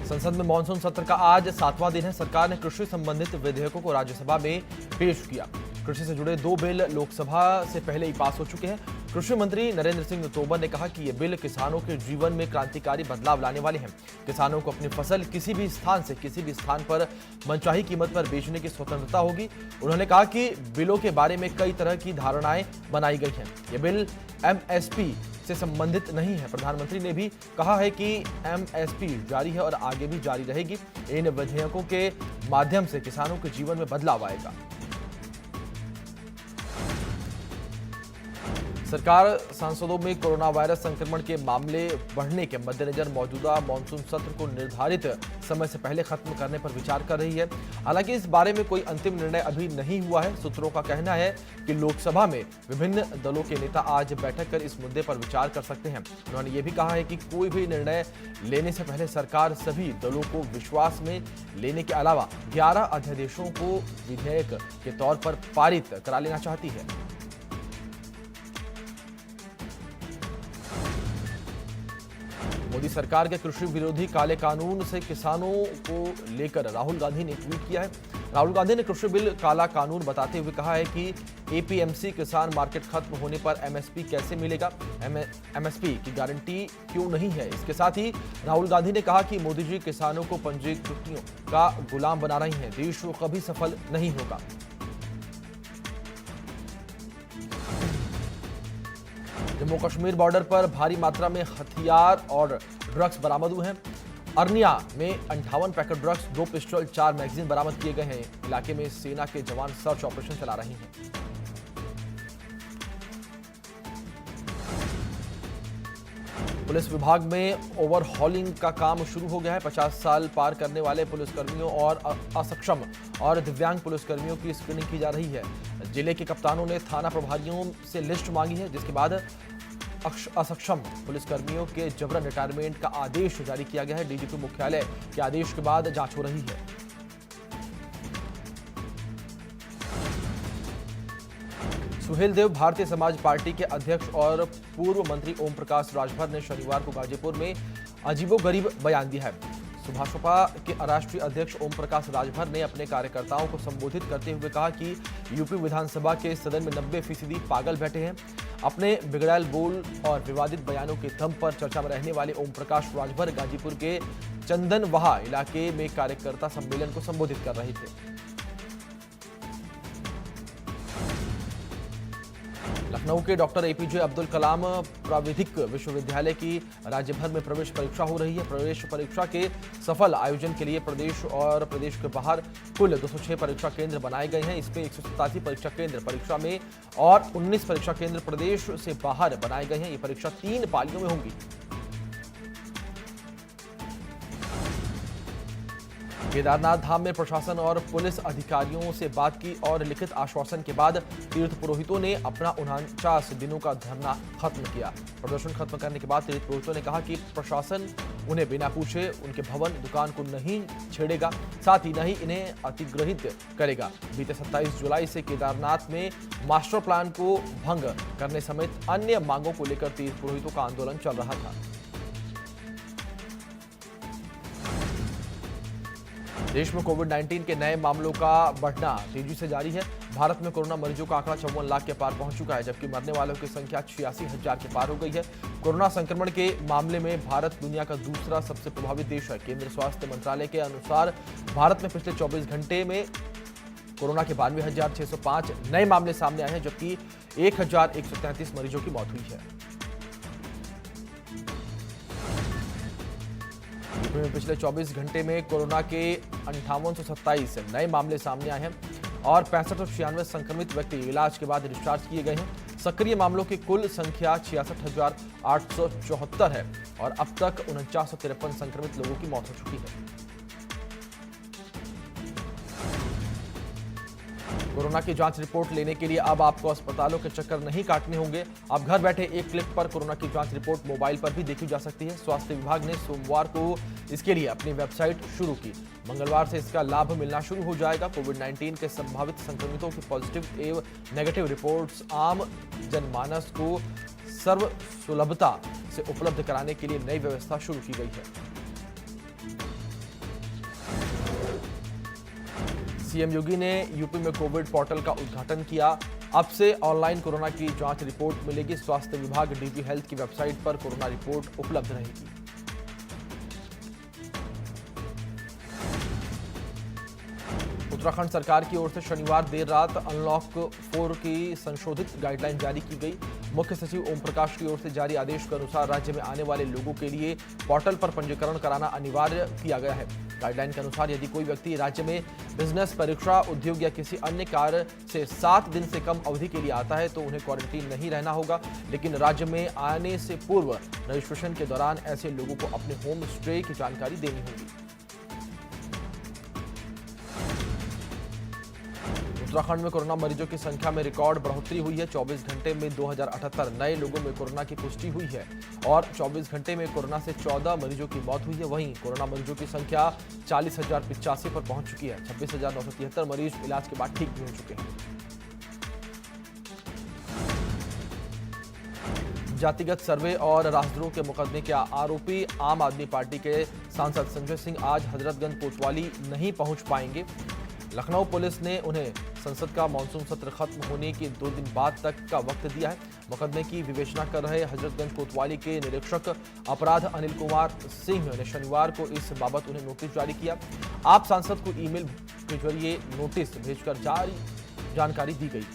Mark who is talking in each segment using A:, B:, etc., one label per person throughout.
A: संसद में मानसून सत्र का आज 7वां दिन है। सरकार ने कृषि संबंधित विधेयकों को राज्यसभा में पेश किया। कृषि से जुड़े 2 बिल लोकसभा से पहले ही पास हो चुके हैं। कृषि मंत्री नरेंद्र सिंह तोमर ने कहा कि ये बिल किसानों के जीवन में क्रांतिकारी बदलाव लाने वाले हैं। किसानों को अपनी फसल किसी भी स्थान से किसी भी स्थान पर मनचाही कीमत पर बेचने की स्वतंत्रता होगी। उन्होंने कहा कि बिलों के बारे में कई तरह की धारणाएं बनाई गई हैं। ये बिल एमएसपी से संबंधित नहीं है। प्रधानमंत्री ने भी कहा है कि एमएसपी जारी है और आगे भी जारी रहेगी। इन विधेयकों के माध्यम से किसानों के जीवन में बदलाव आएगा। सरकार सांसदों में कोरोना वायरस संक्रमण के मामले बढ़ने के मद्देनजर मौजूदा मानसून सत्र को निर्धारित समय से पहले खत्म करने पर विचार कर रही है। हालांकि इस बारे में कोई अंतिम निर्णय अभी नहीं हुआ है। सूत्रों का कहना है कि लोकसभा में विभिन्न दलों के नेता आज बैठक कर इस मुद्दे पर विचार कर सकते हैं। उन्होंने ये भी कहा है कि कोई भी निर्णय लेने से पहले सरकार सभी दलों को विश्वास में लेने के अलावा 11 अध्यादेशों को विधेयक के तौर पर पारित करा लेना चाहती है। मोदी सरकार के कृषि विरोधी काले कानून से किसानों को लेकर राहुल गांधी ने ट्वीट किया है। राहुल गांधी ने कृषि बिल काला कानून बताते हुए कहा है कि एपीएमसी किसान मार्केट खत्म होने पर एमएसपी कैसे मिलेगा, एमएसपी की गारंटी क्यों नहीं है। इसके साथ ही राहुल गांधी ने कहा कि मोदी जी किसानों को पंजीकृतों का गुलाम बना रही हैं। देश कभी सफल नहीं होगा। जम्मू कश्मीर बॉर्डर पर भारी मात्रा में हथियार और ड्रग्स बरामद हुए हैं। अरनिया में 58 पैकेट ड्रग्स, 2 पिस्टल, 4 मैगजीन बरामद किए गए हैं। इलाके में सेना के जवान सर्च ऑपरेशन चला रहे हैं। पुलिस विभाग में ओवरहॉलिंग का काम शुरू हो गया है। 50 साल पार करने वाले पुलिसकर्मियों और असक्षम और दिव्यांग पुलिसकर्मियों की स्क्रीनिंग की जा रही है। जिले के कप्तानों ने थाना प्रभारियों से लिस्ट मांगी है, जिसके बाद असक्षम पुलिसकर्मियों के जबरन रिटायरमेंट का आदेश जारी किया गया है। डीजीपी मुख्यालय के आदेश के बाद जांच हो रही है। सुहेल देव भारतीय समाज पार्टी के अध्यक्ष और पूर्व मंत्री ओम प्रकाश राजभर ने शनिवार को गाजीपुर में अजीबोगरीब बयान दिया है। सुभाषपा के राष्ट्रीय अध्यक्ष ओम प्रकाश राजभर ने अपने कार्यकर्ताओं को संबोधित करते हुए कहा कि यूपी विधानसभा के सदन में 90% पागल बैठे हैं। अपने बिगड़ैल बोल और विवादित बयानों के दम पर चर्चा में रहने वाले ओम प्रकाश राजभर गाजीपुर के चंदनवाहा इलाके में कार्यकर्ता सम्मेलन को संबोधित कर रहे थे। लखनऊ के डॉक्टर एपीजे अब्दुल कलाम प्राविधिक विश्वविद्यालय की राज्य भर में प्रवेश परीक्षा हो रही है। प्रवेश परीक्षा के सफल आयोजन के लिए प्रदेश और प्रदेश के बाहर कुल 206 परीक्षा केंद्र बनाए गए हैं। इसमें 187 परीक्षा केंद्र परीक्षा में और 19 परीक्षा केंद्र प्रदेश से बाहर बनाए गए हैं। ये परीक्षा 3 पालियों में होंगी। केदारनाथ धाम में प्रशासन और पुलिस अधिकारियों से बात की और लिखित आश्वासन के बाद तीर्थ पुरोहितों ने अपना 49 दिनों का धरना खत्म किया। प्रदर्शन खत्म करने के बाद तीर्थ पुरोहितों ने कहा कि प्रशासन उन्हें बिना पूछे उनके भवन दुकान को नहीं छेड़ेगा, साथ ही नहीं इन्हें अतिग्रहित करेगा। बीते 27 जुलाई से केदारनाथ में मास्टर प्लान को भंग करने समेत अन्य मांगों को लेकर तीर्थ पुरोहितों का आंदोलन चल रहा था। देश में कोविड-19 के नए मामलों का बढ़ना तेजी से जारी है। भारत में कोरोना मरीजों का आंकड़ा 54 लाख के पार पहुंच चुका है, जबकि मरने वालों की संख्या 86,000 के पार हो गई है। कोरोना संक्रमण के मामले में भारत दुनिया का दूसरा सबसे प्रभावित देश है। केंद्रीय स्वास्थ्य मंत्रालय के अनुसार भारत में पिछले 24 घंटे में कोरोना के 92,605 नए मामले सामने आए हैं, जबकि 1,133 मरीजों की मौत हुई है। यूपी में पिछले 24 घंटे में कोरोना के 5827 नए मामले सामने आए हैं और 6596 संक्रमित व्यक्ति इलाज के बाद डिस्चार्ज किए गए हैं। सक्रिय मामलों की कुल संख्या 66,874 है और अब तक 4953 संक्रमित लोगों की मौत हो चुकी है। कोरोना की जांच रिपोर्ट लेने के लिए अब आपको अस्पतालों के चक्कर नहीं काटने होंगे। अब घर बैठे एक क्लिक पर कोरोना की जांच रिपोर्ट मोबाइल पर भी देखी जा सकती है। स्वास्थ्य विभाग ने सोमवार को इसके लिए अपनी वेबसाइट शुरू की। मंगलवार से इसका लाभ मिलना शुरू हो जाएगा। कोविड-19 के संभावित संक्रमितों की पॉजिटिव एवं नेगेटिव रिपोर्ट्स आम जनमानस को सर्व सुलभता से उपलब्ध कराने के लिए नई व्यवस्था शुरू की गई है। सीएम योगी ने यूपी में कोविड पोर्टल का उद्घाटन किया। अब से ऑनलाइन कोरोना की जांच रिपोर्ट मिलेगी। स्वास्थ्य विभाग डीजी हेल्थ की वेबसाइट पर कोरोना रिपोर्ट उपलब्ध रहेगी। उत्तराखंड सरकार की ओर से शनिवार देर रात अनलॉक 4 की संशोधित गाइडलाइन जारी की गई। मुख्य सचिव ओम प्रकाश की ओर से जारी आदेश के अनुसार राज्य में आने वाले लोगों के लिए पोर्टल पर पंजीकरण कराना अनिवार्य किया गया है। गाइडलाइन के अनुसार यदि कोई व्यक्ति राज्य में बिजनेस, परीक्षा, उद्योग या किसी अन्य कार्य से 7 दिन से कम अवधि के लिए आता है तो उन्हें क्वारंटीन नहीं रहना होगा, लेकिन राज्य में आने से पूर्व रजिस्ट्रेशन के दौरान ऐसे लोगों को अपने होम स्टे की जानकारी देनी होगी। उत्तराखंड में कोरोना मरीजों की संख्या में रिकॉर्ड बढ़ोतरी हुई है। 24 घंटे में 2078 नए लोगों में कोरोना की पुष्टि हुई है और 24 घंटे में कोरोना से 14 मरीजों की मौत हुई है। वहीं कोरोना मरीजों की संख्या 40,085 पर पहुंच चुकी है। 26,973 मरीज इलाज के बाद ठीक भी हो चुके हैं। जातिगत सर्वे और राजद्रोह के मुकदमे के आरोपी आम आदमी पार्टी के सांसद संजय सिंह आज हजरतगंज कोतवाली नहीं पहुंच पाएंगे। लखनऊ पुलिस ने उन्हें संसद का मानसून सत्र खत्म होने के 2 दिन बाद तक का वक्त दिया है। मुकदमे की विवेचना कर रहे हजरतगंज कोतवाली के निरीक्षक अपराध अनिल कुमार सिंह ने शनिवार को इस बाबत उन्हें नोटिस जारी किया। आप सांसद को ईमेल के जरिए नोटिस भेजकर जारी जानकारी दी गई।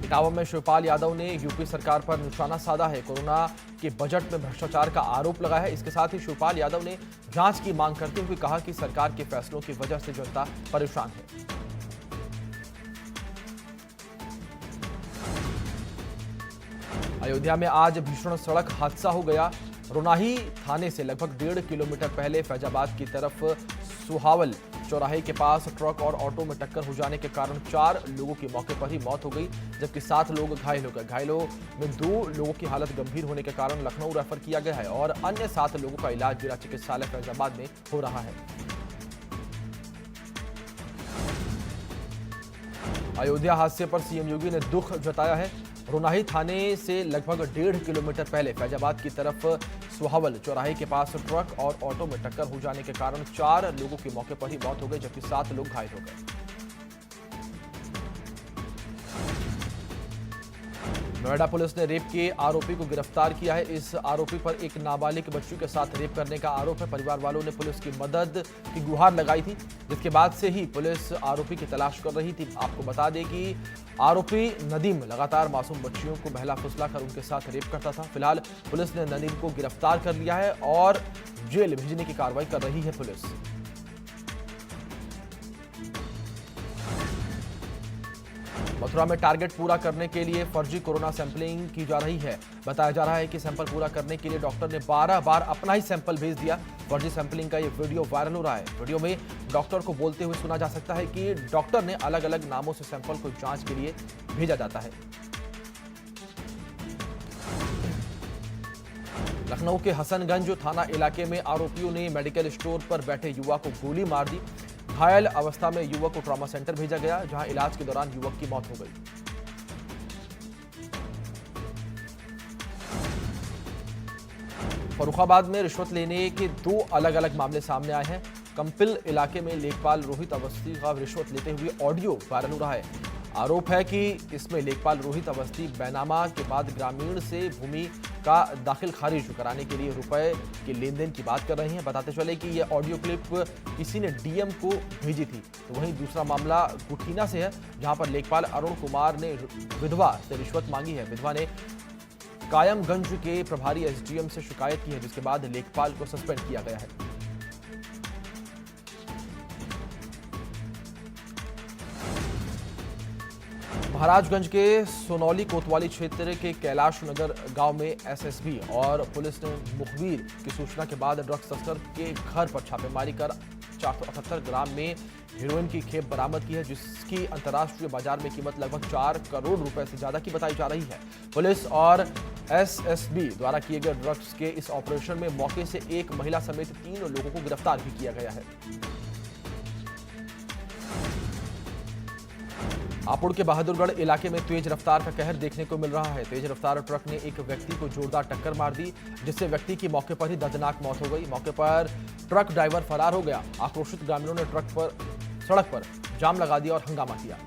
A: इटावा में शिवपाल यादव ने यूपी सरकार पर निशाना साधा है। कोरोना के बजट में भ्रष्टाचार का आरोप लगा है। इसके साथ ही शिवपाल यादव ने जांच की मांग करते हुए कहा कि सरकार के फैसलों की वजह से जनता परेशान है। अयोध्या में आज भीषण सड़क हादसा हो गया। रोनाही थाने से लगभग 1.5 किलोमीटर पहले फैजाबाद की तरफ सुहावल चौराहे के पास ट्रक और ऑटो में टक्कर हो जाने के कारण 4 लोगों की मौके पर ही मौत हो गई, जबकि 7 लोग घायल हो गए। घायलों में 2 लोगों की हालत गंभीर होने के कारण लखनऊ रेफर किया गया है और अन्य 7 लोगों का इलाज जिला चिकित्सालय फैजाबाद में हो रहा है। अयोध्या हादसे पर सीएम योगी ने दुख जताया है। रोनाही थाने से लगभग 1.5 किलोमीटर पहले फैजाबाद की तरफ सुहावल चौराहे के पास ट्रक और ऑटो में टक्कर हो जाने के कारण 4 लोगों की मौके पर ही मौत हो गई, जबकि 7 लोग घायल हो गए। नोएडा पुलिस ने रेप के आरोपी को गिरफ्तार किया है। इस आरोपी पर एक नाबालिग बच्ची के साथ रेप करने का आरोप है। परिवार वालों ने पुलिस की मदद की गुहार लगाई थी, जिसके बाद से ही पुलिस आरोपी की तलाश कर रही थी। आपको बता दें कि आरोपी नदीम लगातार मासूम बच्चियों को बहला फुसला कर उनके साथ रेप करता था। फिलहाल पुलिस ने नदीम को गिरफ्तार कर लिया है और जेल भेजने की कार्रवाई कर रही है पुलिस। मथुरा में टारगेट पूरा करने के लिए फर्जी कोरोना सैंपलिंग की जा रही है। बताया जा रहा है कि सैंपल पूरा करने के लिए डॉक्टर ने 12 बार अपना ही सैंपल भेज दिया। फर्जी सैंपलिंग का ये वीडियो वायरल हो रहा है। वीडियो में डॉक्टर को बोलते हुए सुना जा सकता है कि डॉक्टर ने अलग अलग नामों से सैंपल को जांच के लिए भेजा जाता है। लखनऊ के हसनगंज थाना इलाके में आरोपियों ने मेडिकल स्टोर पर बैठे युवक को गोली मार दी। घायल अवस्था में युवक को ट्रॉमा सेंटर भेजा गया, जहां इलाज के दौरान युवक की मौत हो गई। फर्रुखाबाद में रिश्वत लेने के 2 अलग अलग मामले सामने आए हैं। कंपिल इलाके में लेखपाल रोहित अवस्थी का रिश्वत लेते हुए ऑडियो वायरल हो रहा है। आरोप है कि इसमें लेखपाल रोहित अवस्थी बैनामा के बाद ग्रामीण से भूमि का दाखिल खारिज कराने के लिए रुपए के लेन देन की बात कर रहे हैं। बताते चले कि यह ऑडियो क्लिप किसी ने डीएम को भेजी थी। तो वहीं दूसरा मामला गुठीना से है, जहां पर लेखपाल अरुण कुमार ने विधवा से रिश्वत मांगी है। विधवा ने कायमगंज के प्रभारी एसडीएम से शिकायत की है, जिसके बाद लेखपाल को सस्पेंड किया गया है। महाराजगंज के सोनौली कोतवाली क्षेत्र के कैलाश नगर गांव में एसएसबी और पुलिस ने मुखबिर की सूचना के बाद ड्रग्स तस्कर के घर पर छापेमारी कर 478 ग्राम में हेरोइन की खेप बरामद की है, जिसकी अंतर्राष्ट्रीय बाजार में कीमत लगभग 4 करोड़ रुपए से ज्यादा की बताई जा रही है। पुलिस और एसएसबी द्वारा किए गए ड्रग्स के इस ऑपरेशन में मौके से एक महिला समेत 3 लोगों को गिरफ्तार भी किया गया है। हापुड़ के बहादुरगढ़ इलाके में तेज रफ्तार का कहर देखने को मिल रहा है। तेज रफ्तार ट्रक ने एक व्यक्ति को जोरदार टक्कर मार दी, जिससे व्यक्ति की मौके पर ही दर्दनाक मौत हो गई। मौके पर ट्रक ड्राइवर फरार हो गया। आक्रोशित ग्रामीणों ने सड़क पर जाम लगा दिया और हंगामा किया।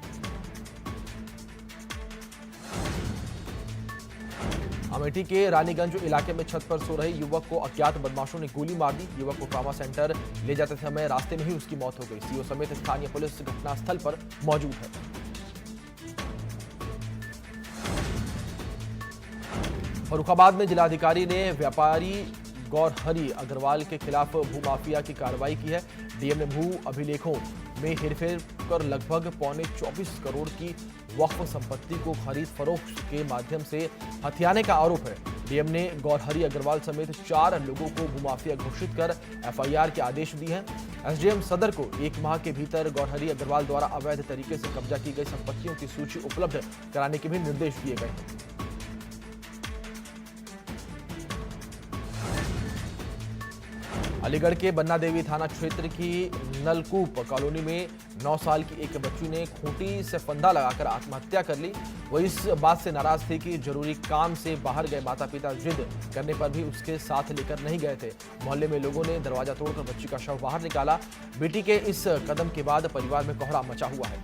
A: अमेठी के रानीगंज इलाके में छत पर सो रहे युवक को अज्ञात बदमाशों ने गोली मार दी। युवक को ट्रॉमा सेंटर ले जाते समय रास्ते में ही उसकी मौत हो गई। सीओ समेत स्थानीय पुलिस घटनास्थल पर मौजूद है। फर्रुखाबाद में जिलाधिकारी ने व्यापारी गौरहरी अग्रवाल के खिलाफ भूमाफिया की कार्रवाई की है। डीएम ने भू अभिलेखों में हेरफेर कर लगभग 24 करोड़ की वक्फ संपत्ति को खरीद फरोख्त के माध्यम से हथियाने का आरोप है। डीएम ने गौरहरी अग्रवाल समेत 4 लोगों को भूमाफिया घोषित कर एफआईआर के आदेश दिए हैं। एसडीएम सदर को 1 माह के भीतर गौरहरी अग्रवाल द्वारा अवैध तरीके से कब्जा की गई संपत्तियों की सूची उपलब्ध कराने के भी निर्देश दिए गए हैं। अलीगढ़ के बन्ना देवी थाना क्षेत्र की नलकूप कॉलोनी में 9 साल की एक बच्ची ने खूंटी से फंदा लगाकर आत्महत्या कर ली। वो इस बात से नाराज थी कि जरूरी काम से बाहर गए माता पिता जिद करने पर भी उसके साथ लेकर नहीं गए थे। मोहल्ले में लोगों ने दरवाजा तोड़कर बच्ची का शव बाहर निकाला। बेटी के इस कदम के बाद परिवार में कोहराम मचा हुआ है।